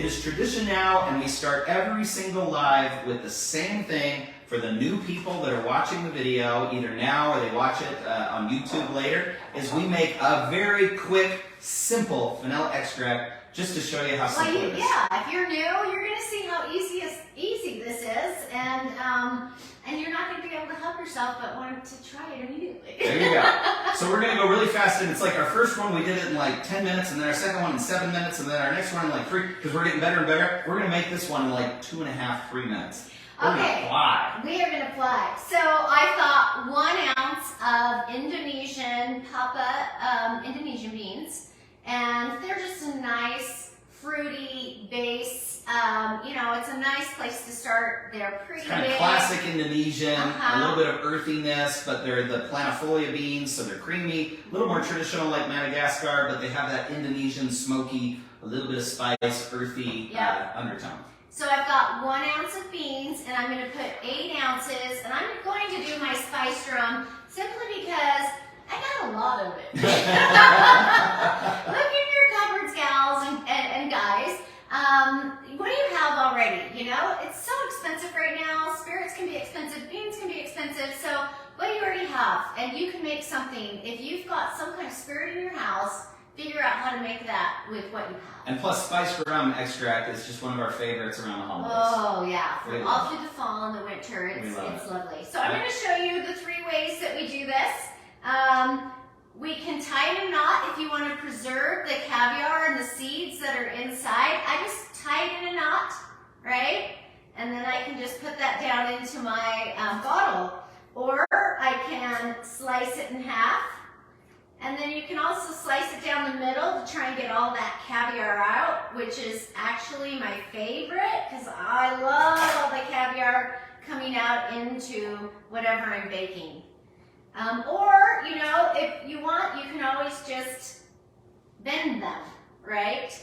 is tradition now, and we start every single live with the same thing for the new people that are watching the video, either now or they watch it on YouTube later, is we make a very quick, simple vanilla extract just to show you how simple it is. Yeah, if you're new, you're going to see how easy this is, and you're not going to be able to help yourself but want to try it immediately. There you go. So we're going to go really fast, and it's like our first one, we did it in like 10 minutes, and then our second one in 7 minutes, and then our next one in like 3, because we're getting better and better. We're going to make this one in like 2.5, 3 minutes. We're okay, gonna fly. We are going to fly. So I thought 1 ounce of Indonesian papa Indonesian beans, and they're just a nice fruity base. You know, it's a nice place to start. They're pretty It's kind of big. classic Indonesian, a little bit of earthiness, but they're the planifolia beans, so they're creamy, a little more traditional like Madagascar, but they have that Indonesian smoky, a little bit of spice, earthy undertone. So I've got 1 ounce of beans, and I'm going to put 8 ounces, and I'm going to do my spice drum simply because I got a lot of it. Look in your cupboards, gals and guys. What do you have already? You know, it's so expensive right now. Spirits can be expensive, beans can be expensive. So what do you already have? And you can make something. If you've got some kind of spirit in your house, figure out how to make that with what you have. And plus, spice rum extract is just one of our favorites around the holidays. Oh yeah, all through the fall and the winter, it's lovely. So I'm going to show you the 3 ways that we do this. We can tie it in a knot if you want to preserve the caviar and the seeds that are inside. I just tie it in a knot, right? And then I can just put that down into my bottle. Or I can slice it in half. And then you can also slice it down the middle to try and get all that caviar out, which is actually my favorite because I love all the caviar coming out into whatever I'm baking. Or, you know, if you want, you can always just bend them, right?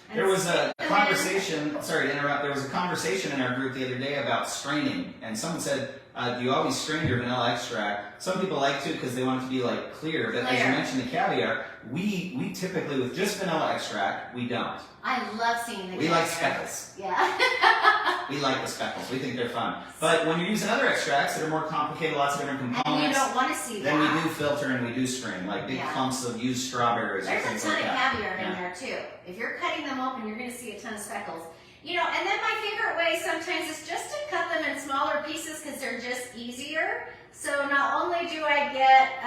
And there was a conversation, sorry to interrupt, there was a conversation in our group the other day about straining, and someone said, do you always strain your vanilla extract? Some people like to because they want it to be like clear, but as you mentioned the caviar, we typically, with just vanilla extract, we don't. I love seeing the caviar. We like speckles. Yeah. We like the speckles. We think they're fun. But when you're using other extracts that are more complicated, lots of different components, and you don't want to see that. Then we do filter and we do strain, like big clumps of used strawberries or things like that. There's a ton of caviar in there too. If you're cutting them open, you're going to see a ton of speckles. You know, and then my favorite way sometimes is just to cut them in smaller pieces because they're just easier. So not only do I get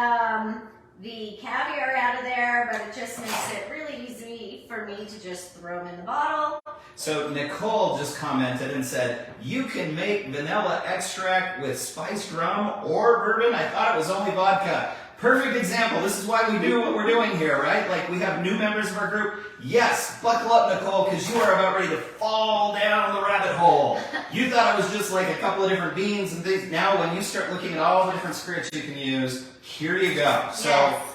the caviar out of there, but it just makes it really easy for me to just throw them in the bottle. So Nicole just commented and said, you can make vanilla extract with spiced rum or bourbon. I thought it was only vodka. Perfect example. This is why we do what we're doing here, right? Like we have new members of our group. Yes, buckle up, Nicole, because you are about ready to fall down the rabbit hole. You thought it was just like a couple of different beans and things. Now when you start looking at all the different spirits you can use, here you go. So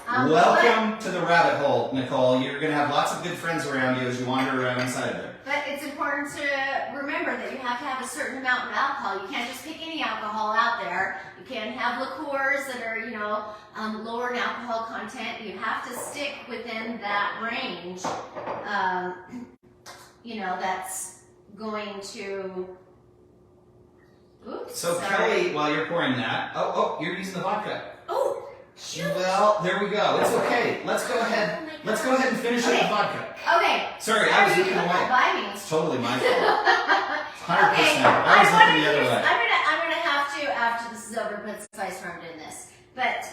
welcome to the rabbit hole, Nicole. You're going to have lots of good friends around you as you wander around inside there. But it's important to remember that you have to have a certain amount of alcohol. You can't just pick any alcohol out there. You can't have liqueurs that are, you know, lower in alcohol content. You have to stick within that range, you know, that's going to... Oops, so sorry. Kelly, while you're pouring that, you're using the vodka. Oh, shoot. Well, there we go. It's okay. Let's go ahead. Let's go ahead and finish it with vodka. Okay. Sorry, I was looking away. It's totally my fault. 100%. I was looking the other way. I'm gonna have to, after this is over, put spice rum in this. But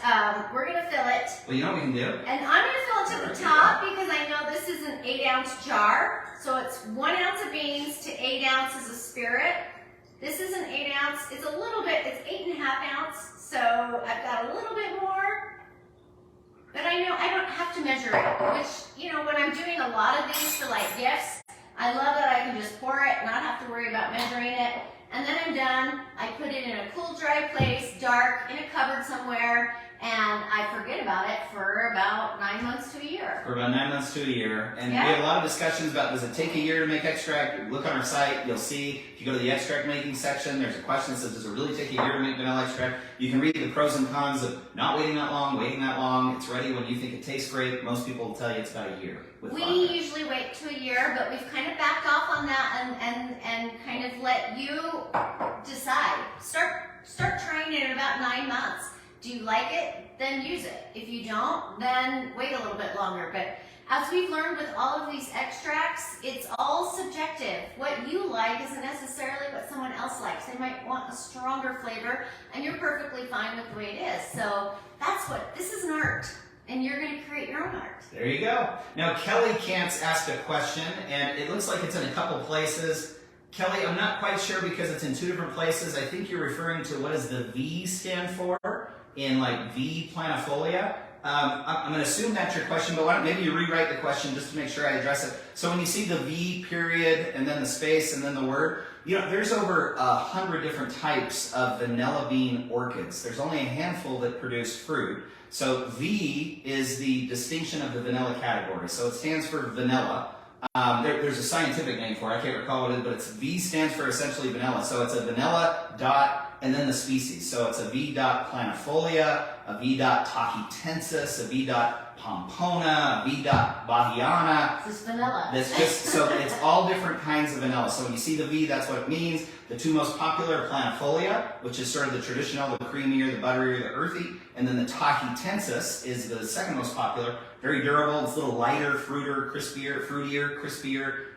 we're gonna fill it. Well, you know what we can do? And I'm gonna fill it to the top because I know this is an 8-ounce jar. So it's 1 ounce of beans to 8 ounces of spirit. This is an 8 ounce. It's a little bit, it's 8.5 ounce. So I've got a little bit more. But I know I don't have to measure it, which, you know, when I'm doing a lot of these for like gifts, I love that I can just pour it, not have to worry about measuring it. And then I'm done. I put it in a cool, dry place, dark, in a cupboard somewhere, and I forget forget about it for about 9 months to a year. For about 9 months to a year. And Yeah. we had a lot of discussions about, does it take a year to make extract? Look on our site, you'll see, if you go to the extract making section, there's a question that says, does it really take a year to make vanilla extract? You can read the pros and cons of not waiting that long, waiting that long. It's ready when you think it tastes great. Most people will tell you it's about a year. With We vodka. usually wait to a year, but we've kind of backed off on that and kind of let you decide. Start trying it in about 9 months. Do you like it? Then use it. If you don't, then wait a little bit longer. But as we've learned with all of these extracts, it's all subjective. What you like isn't necessarily what someone else likes. They might want a stronger flavor, and you're perfectly fine with the way it is. So this is an art, and you're going to create your own art. There you go. Now, Kelly Camps asked a question, and it looks like it's in a couple places. Kelly, I'm not quite sure because it's in 2 different places. I think you're referring to what does the V stand for in like V planifolia. I'm going to assume that's your question, but why don't maybe you rewrite the question just to make sure I address it. So when you see the V period and then the space and then the word, you know, there's over 100 different types of vanilla bean orchids. There's only a handful that produce fruit. So V is the distinction of the vanilla category. So it stands for vanilla. There's a scientific name for it. I can't recall what it is, but it's V stands for essentially vanilla. So it's a vanilla dot and then the species. So it's a V dot planifolia, a V dot tahitensis, a V dot pompona, a V dot bahiana. This is vanilla. That's just, so it's all different kinds of vanilla. So when you see the V, that's what it means. The 2 most popular are planifolia, which is sort of the traditional, the creamier, the butterier, the earthy. And then the tahitensis is the second most popular. Very durable. It's a little lighter, fruitier, crispier.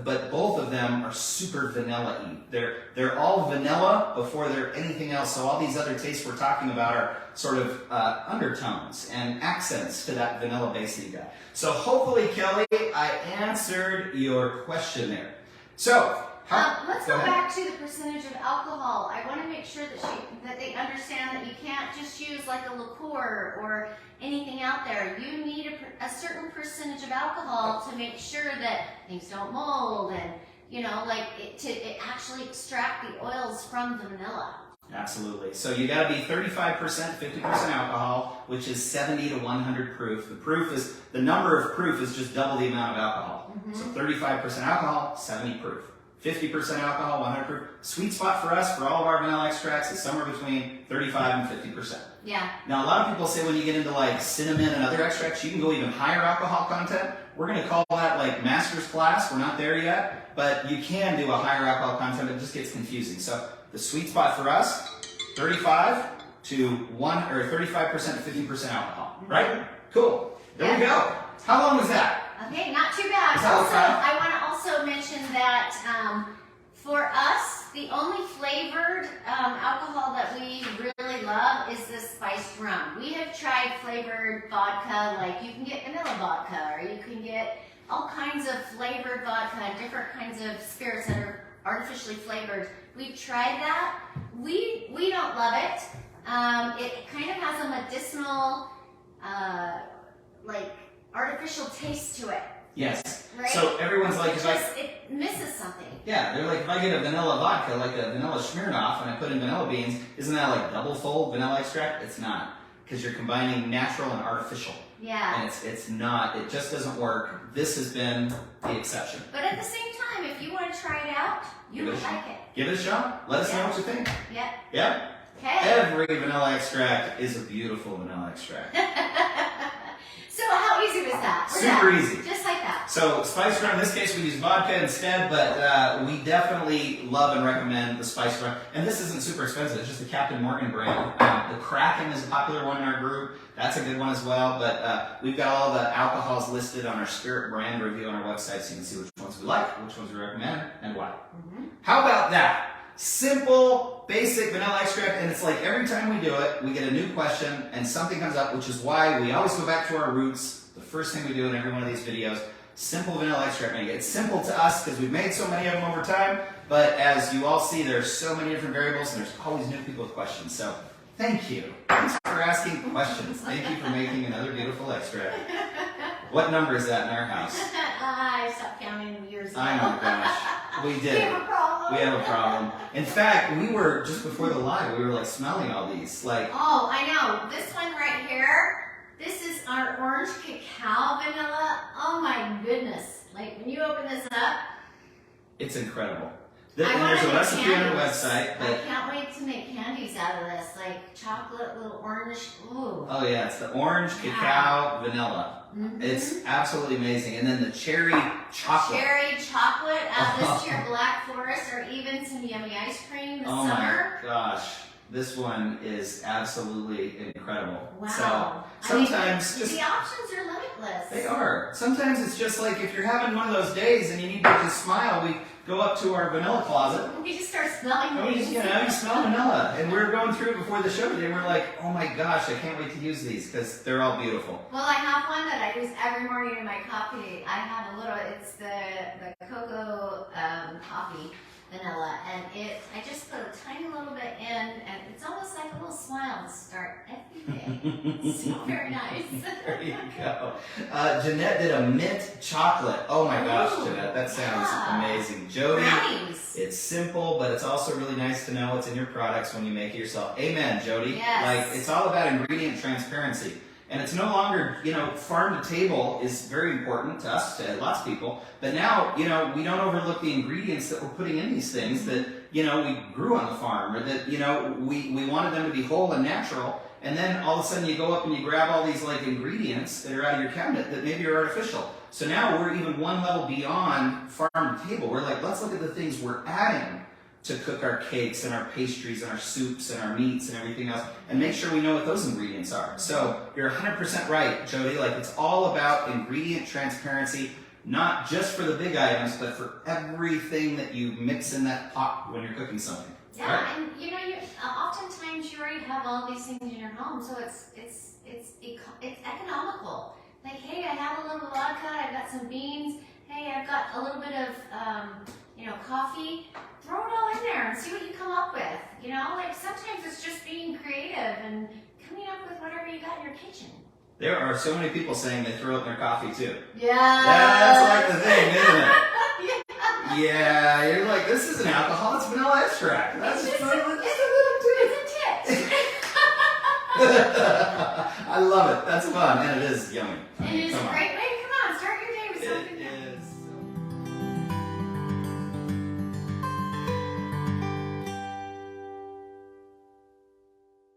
But both of them are super vanilla-y. They're all vanilla before they're anything else. So all these other tastes we're talking about are sort of undertones and accents to that vanilla base that you got. So hopefully, Kelly, I answered your question there. So let's go back to the percentage of alcohol. I want to make sure that they understand that you can't just use like a liqueur or anything out there. You need a certain percentage of alcohol to make sure that things don't mold and, you know, like to actually extract the oils from the vanilla. Absolutely. So you got to be 35%, 50% alcohol, which is 70 to 100 proof. The number of proof is just double the amount of alcohol. So 35% alcohol, 70 proof. 50% alcohol, 100 proof. Sweet spot for us, for all of our vanilla extracts, is somewhere between 35 and 50%. Yeah. Now, a lot of people say when you get into like cinnamon and other extracts, you can go even higher alcohol content. We're going to call that like master's class. We're not there yet, but you can do a higher alcohol content. It just gets confusing. So the sweet spot for us, 35 to 35% to 50% alcohol. Right? Cool. There we go. How long was that? Okay, not too bad. Is that Also, okay? I want to also mention that for us, the only flavored alcohol that we really love is the spiced rum. We have tried flavored vodka, like you can get vanilla vodka, or you can get all kinds of flavored vodka, different kinds of spirits that are artificially flavored. We've tried that. We don't love it. It kind of has a medicinal, like artificial taste to it. Yes. Right? So everyone's like, It misses something. yeah, they're like, if I get a vanilla vodka, like a vanilla Smirnoff, and I put in vanilla beans, isn't that like double fold vanilla extract? It's not, because you're combining natural and artificial. Yeah. And it's not, it just doesn't work. This has been the exception. But at the same time, if you want to try it out, you Give it will a shot. like it. Give it a shot. Let us know what you think. Yep. Yeah? Okay. Every vanilla extract is a beautiful vanilla extract. So how easy was that? Super easy. Just like that. So spiced rum, in this case we use vodka instead, but we definitely love and recommend the spiced rum. And this isn't super expensive, it's just the Captain Morgan brand. The Kraken is a popular one in our group. That's a good one as well, but we've got all the alcohols listed on our Spirit brand review on our website so you can see which ones we like, which ones we recommend, and why. How about that? Simple, basic vanilla extract, and it's like every time we do it, we get a new question and something comes up, which is why we always go back to our roots. The first thing we do in every one of these videos, simple vanilla extract making. It's simple to us because we've made so many of them over time, but as you all see, there's so many different variables and there's always new people with questions. So thank you. Thanks for asking questions. Thank you for making another beautiful extract. What number is that in our house? I stopped counting years ago. I know, gosh. We did. We have a problem. We have a problem. In fact, we were, just before the live, we were like smelling all these. Like, Oh, I know. This one right here This is our orange cacao vanilla. Oh my goodness. Like when you open this up. It's incredible. And there's a recipe on our website. I can't wait to make candies out of this. Like chocolate, little orange. Ooh. Oh yeah, it's the orange cacao vanilla. Mm-hmm. It's absolutely amazing. And then the cherry chocolate. Cherry chocolate. Add this to your Black Forest or even some yummy ice cream this summer. Oh my gosh. This one is absolutely incredible. Wow. So sometimes the options are limitless. They are. Sometimes it's just like if you're having one of those days and you need to just smile, we go up to our vanilla closet. We just start smelling things. You smell vanilla. And we're going through it before the show today and we're like, oh my gosh, I can't wait to use these because they're all beautiful. Well, I have one that I use every morning in my coffee. I have a little, it's the cocoa coffee vanilla, and I just put a tiny little bit in, and it's almost like a little smile to start every day. It's so very nice. There you go. Jeanette did a mint chocolate. Oh my gosh, Jeanette, that sounds amazing. Jody, nice. It's simple, but it's also really nice to know what's in your products when you make it yourself. Amen, Jody. Yes. Like, it's all about ingredient transparency. And it's no longer, farm to table is very important to us, to lots of people. But now, we don't overlook the ingredients that we're putting in these things that, we grew on the farm or that, we wanted them to be whole and natural. And then all of a sudden you go up and you grab all these like ingredients that are out of your cabinet that maybe are artificial. So now we're even one level beyond farm to table. We're like, let's look at the things we're adding to cook our cakes and our pastries and our soups and our meats and everything else, and make sure we know what those ingredients are. So you're 100% right, Jody. Like, it's all about ingredient transparency, not just for the big items, but for everything that you mix in that pot when you're cooking something. Yeah, right? And you oftentimes you already have all these things in your home, so it's economical. Like, hey, I have a little vodka, I've got some beans. Hey, I've got a little bit of coffee. Throw it all in there and see what you come up with. Like sometimes it's just being creative and coming up with whatever you got in your kitchen. There are so many people saying they throw it in their coffee too. Yeah. That's like the thing, isn't it? Yeah. Yeah, you're like, this isn't alcohol, it's vanilla extract. That's just a little tip. I love it. That's fun, and it is yummy. And it's great